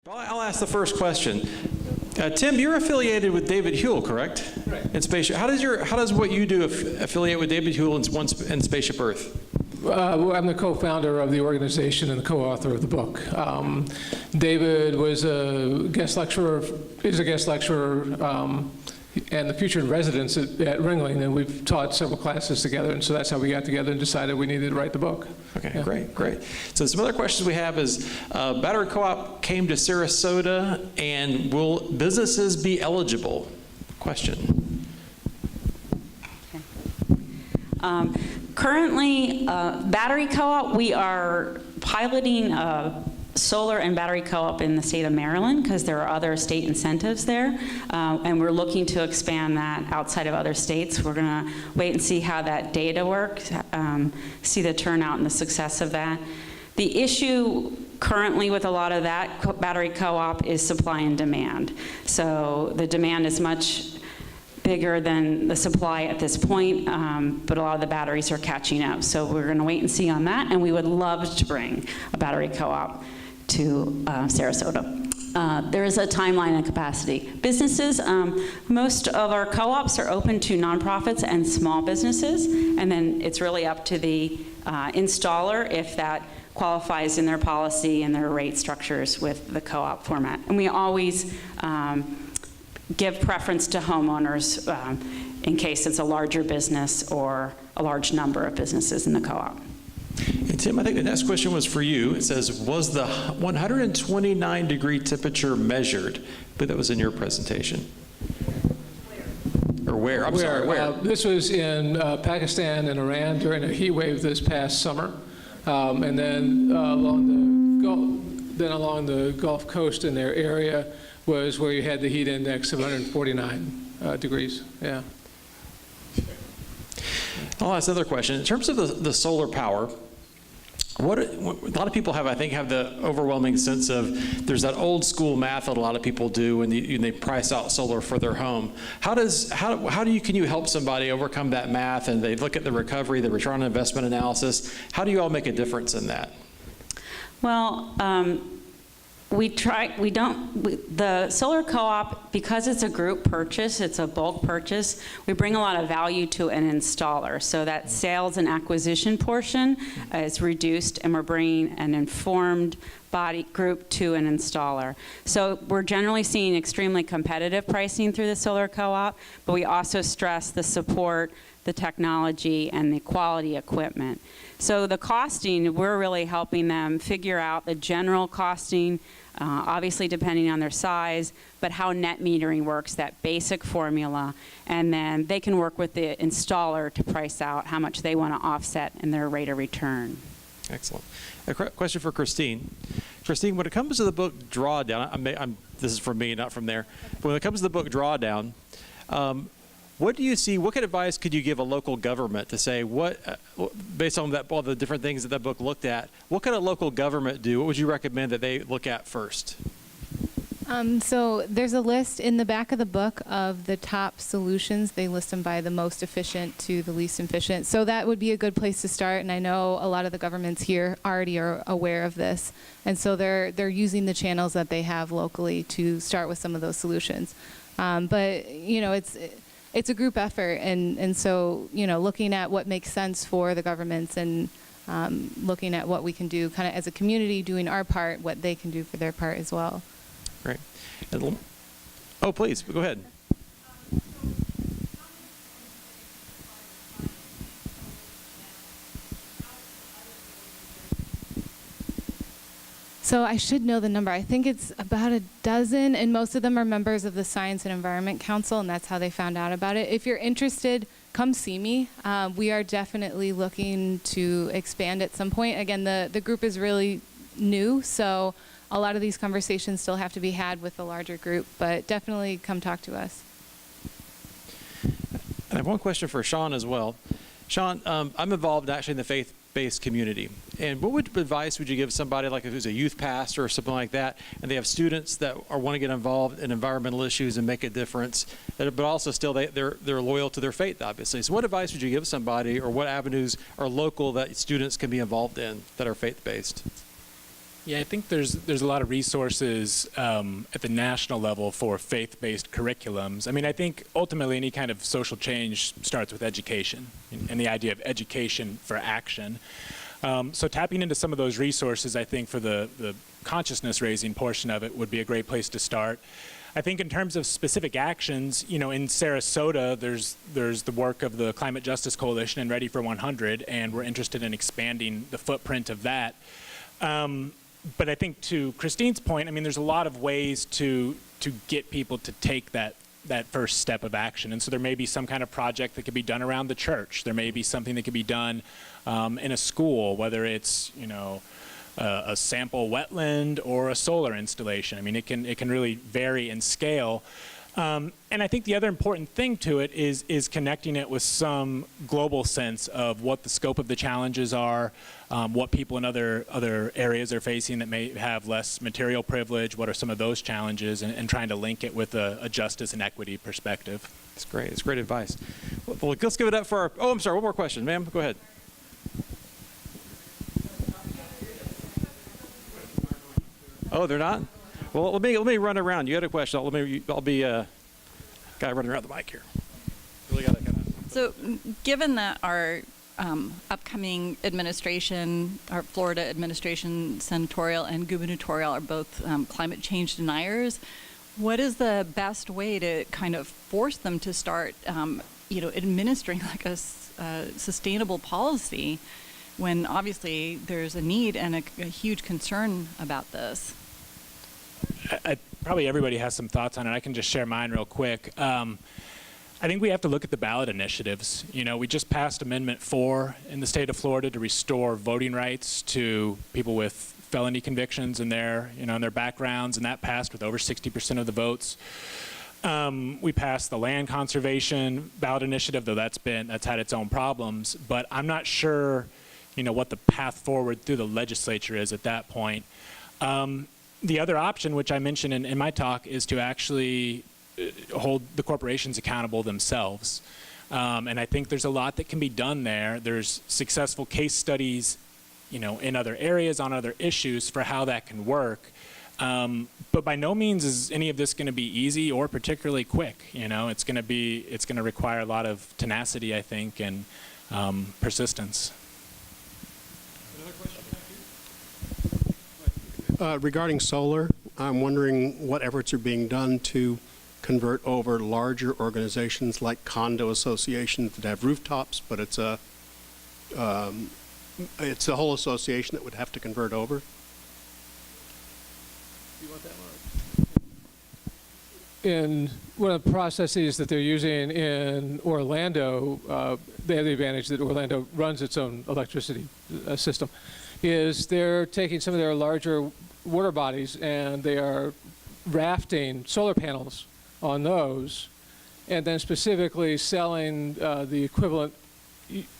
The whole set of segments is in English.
I'll ask the first question. Tim, you're affiliated with David Huel, correct? Right. In Spaceship. How does what you do affiliate with David Huel in Spaceship Earth? I'm the co-founder of the organization and the co-author of the book. David was a guest lecturer, is a guest lecturer, and the future in residence at Ringling, and we've taught several classes together, and so that's how we got together and decided we needed to write the book. Okay, yeah. Great. So some other questions we have is, Battery Co-op came to Sarasota, and will businesses be eligible? Question. Okay. Currently, Battery Co-op, we are piloting solar and battery co-op in the state of Maryland because there are other state incentives there, and we're looking to expand that outside of other states. We're going to wait and see how that data works, see the turnout and the success of that. The issue currently with a lot of that battery co-op is supply and demand. So the demand is much bigger than the supply at this point, but a lot of the batteries are catching up. So we're going to wait and see on that, and we would love to bring a battery co-op to Sarasota. There is a timeline and capacity. Businesses, most of our co-ops are open to nonprofits and small businesses, and then it's really up to the installer if that qualifies in their policy and their rate structures with the co-op format. And we always give preference to homeowners in case it's a larger business or a large number of businesses in the co-op. And Tim, I think the next question was for you. It says, was the 129-degree temperature measured? But that was in your presentation. Or where? I'm sorry, where? This was in Pakistan and Iran during a heat wave this past summer. And then along the Gulf Coast in their area was where you had the heat index of 149 degrees. Yeah. I'll ask another question. In terms of the solar power, a lot of people have the overwhelming sense of there's that old school math that a lot of people do when they price out solar for their home. Can you help somebody overcome that math and they look at the recovery, the return on investment analysis? How do you all make a difference in that? Well, the solar co-op, because it's a group purchase, it's a bulk purchase, we bring a lot of value to an installer. So that sales and acquisition portion is reduced, and we're bringing an informed body group to an installer. So we're generally seeing extremely competitive pricing through the solar co-op, but we also stress the support, the technology, and the quality equipment. So the costing, we're really helping them figure out the general costing, obviously depending on their size, but how net metering works, that basic formula, and then they can work with the installer to price out how much they want to offset in their rate of return. Excellent. A question for Christine. Christine, when it comes to the book Drawdown, this is from me, not from there, but when it comes to the book Drawdown, what do you see, what kind of advice could you give a local government to say, based on all the different things that book looked at, what can a local government do? What would you recommend that they look at first? So there's a list in the back of the book of the top solutions. They list them by the most efficient to the least efficient. So that would be a good place to start. And I know a lot of the governments here already are aware of this. And so they're using the channels that they have locally to start with some of those solutions. But, you know, it's a group effort, and so, you know, looking at what makes sense for the governments and looking at what we can do kind of as a community, doing our part, what they can do for their part as well. Great. Oh, please, go ahead. So I should know the number. I think it's about a dozen, and most of them are members of the Science and Environment Council, and that's how they found out about it. If you're interested, come see me. We are definitely looking to expand at some point. Again, the group is really new, so a lot of these conversations still have to be had with the larger group, but definitely come talk to us. I have one question for Sean as well. Sean, I'm involved actually in the faith-based community. And what advice would you give somebody like who's a youth pastor or something like that, and they have students that want to get involved in environmental issues and make a difference, but also still they're loyal to their faith, obviously. So what advice would you give somebody, or what avenues are local that students can be involved in that are faith-based? Yeah, I think there's a lot of resources at the national level for faith-based curriculums. I mean, I think ultimately any kind of social change starts with education and the idea of education for action. So tapping into some of those resources, I think, for the consciousness-raising portion of it would be a great place to start. I think in terms of specific actions, you know, in Sarasota, there's the work of the Climate Justice Coalition and Ready for 100, and we're interested in expanding the footprint of that. But I think to Christine's point, I mean, there's a lot of ways to get people to take that first step of action. And so there may be some kind of project that could be done around the church. There may be something that could be done in a school, whether it's, you know, a sample wetland or a solar installation. I mean, it can really vary in scale. And I think the other important thing to it is connecting it with some global sense of what the scope of the challenges are, what people in other areas are facing that may have less material privilege, what are some of those challenges, and trying to link it with a justice and equity perspective. It's great. It's great advice. Well, let's give it up for our, oh, I'm sorry, one more question. Ma'am, go ahead. Oh, they're not? Well, let me run around. You had a question. I'll be guy running around the mic here. Really got to kind of. So, given that our upcoming administration, our Florida administration, senatorial and gubernatorial, are both climate change deniers, what is the best way to kind of force them to start, administering like a sustainable policy, when obviously there's a need and a huge concern about this? Probably everybody has some thoughts on it. I can just share mine real quick. I think we have to look at the ballot initiatives. You know, we just passed Amendment 4 in the state of Florida to restore voting rights to people with felony convictions in their backgrounds, and that passed with over 60% of the votes. We passed the land conservation ballot initiative, though that's had its own problems. But I'm not sure, what the path forward through the legislature is at that point. The other option, which I mentioned in my talk, is to actually hold the corporations accountable themselves. And I think there's a lot that can be done there. There's successful case studies, in other areas on other issues for how that can work. But by no means is any of this going to be easy or particularly quick. It's going to require a lot of tenacity, I think, and persistence. Regarding solar, I'm wondering what efforts are being done to convert over larger organizations like condo associations that have rooftops, but it's a whole association that would have to convert over. In one of the processes that they're using in Orlando, they have the advantage that Orlando runs its own electricity system, is they're taking some of their larger water bodies and they are rafting solar panels on those, and then specifically selling the equivalent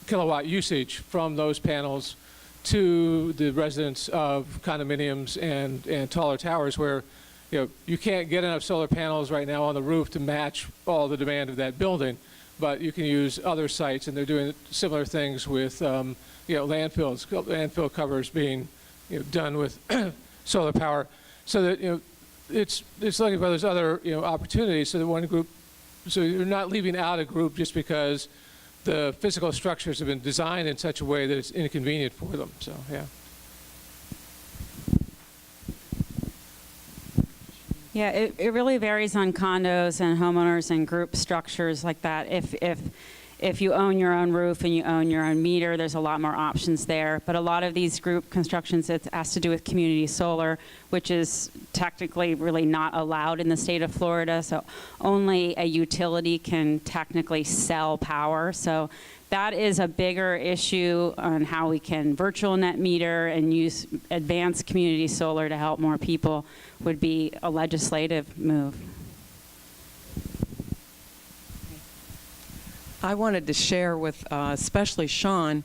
kilowatt usage from those panels to the residents of condominiums and taller towers where you can't get enough solar panels right now on the roof to match all the demand of that building, but you can use other sites, and they're doing similar things with landfill covers being done with solar power, so that it's looking for those other opportunities, so that one group, so you're not leaving out a group just because the physical structures have been designed in such a way that it's inconvenient for them. So yeah. Yeah, it really varies on condos and homeowners and group structures like that. If you own your own roof and you own your own meter, there's a lot more options there. But a lot of these group constructions, it has to do with community solar, which is technically really not allowed in the state of Florida. So only a utility can technically sell power. So that is a bigger issue on how we can virtual net meter and use advanced community solar to help more people, would be a legislative move. I wanted to share with especially Sean,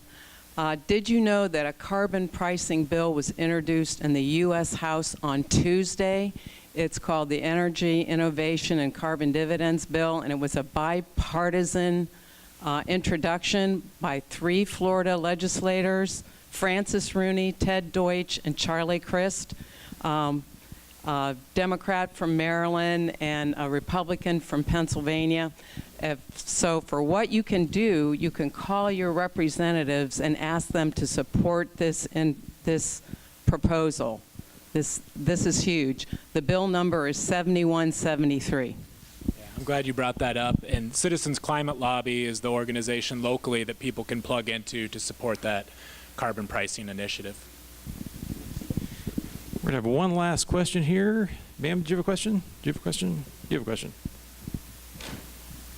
did you know that a carbon pricing bill was introduced in the U.S. House on Tuesday? It's called the Energy Innovation and Carbon Dividends Bill, and it was a bipartisan introduction by 3 Florida legislators Francis Rooney, Ted Deutsch, and Charlie Crist, a Democrat from Maryland and a Republican from Pennsylvania. So for what you can do, you can call your representatives and ask them to support this proposal. This is huge. The bill number is 7173. Yeah, I'm glad you brought that up. And Citizens Climate Lobby is the organization locally that people can plug into to support that carbon pricing initiative. We're going to have one last question here. Ma'am, do you have a question? Do you have a question? You have a question.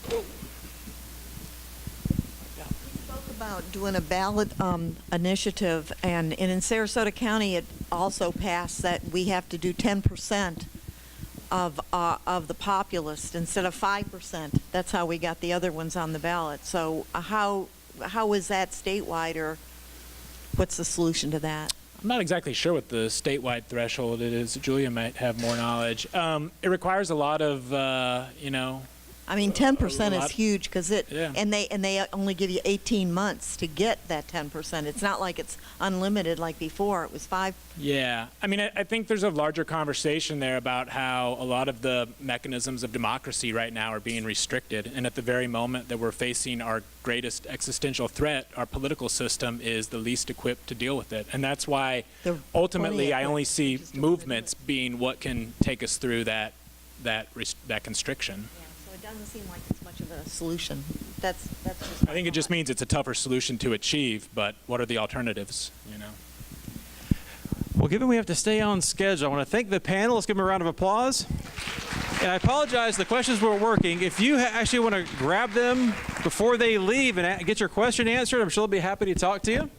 Spoke about doing a ballot initiative, and in Sarasota County, it also passed that we have to do 10% of the populace instead of 5%. That's how we got the other ones on the ballot. So how is that statewide, or what's the solution to that? I'm not exactly sure what the statewide threshold it is. Julia might have more knowledge. It requires a lot of, I mean, 10% A is lot. huge because Yeah. and they only give you 18 months to get that 10%. It's not like it's unlimited like before. It was 5. Yeah. I mean, I think there's a larger conversation there about how a lot of the mechanisms of democracy right now are being restricted. And at the very moment that we're facing our greatest existential threat, our political system is the least equipped to deal with it. And that's why There are ultimately plenty I of only ways see to do it. movements being what can take us through that constriction. Yeah, so it doesn't seem like it's much of a solution. That's just I think it just means it's a tougher solution to achieve, but what are the alternatives, Well, given we have to stay on schedule, I want to thank the panel. Let's give them a round of applause. And I apologize, the questions weren't working. If you actually want to grab them before they leave and get your question answered, I'm sure they'll be happy to talk to you.